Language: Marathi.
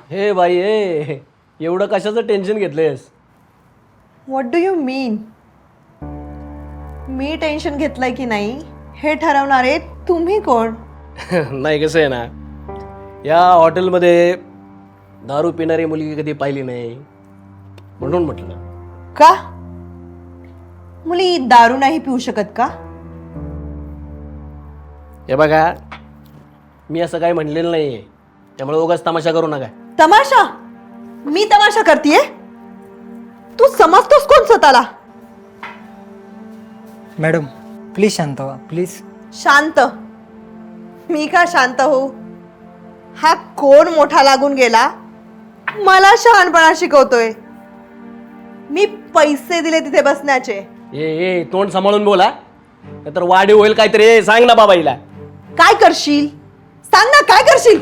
हे बाई हे एवढं कशाचं टेन्शन घेतलंयस? What do you mean? मी टेन्शन घेतलंय की नाही हे ठरवणारे तुम्ही कोण? नाही कसं आहे ना, या हॉटेलमध्ये दारू पिणारी मुलगी कधी पाहिली नाही म्हणून म्हटलं. का? मुली दारू नाही पिऊ शकत का? हे बघा, मी असं काही म्हणलेलं नाही आहे, त्यामुळे उगाच तमाशा करू नका. तमाशा? मी तमाशा करतीये? तू समजतोस कोण स्वतःला? मॅडम प्लीज शांत व्हा प्लीज. शांत? मी का शांत हो? हा कोण मोठा लागून गेला मला शहाणपणा शिकवतोय? मी पैसे दिले तिथे बसण्याचे. ए तोंड सांभाळून बोला, नाहीतर वाढीव होईल काहीतरी. सांग ना बाबाईला. काय करशील? सांग ना काय करशील?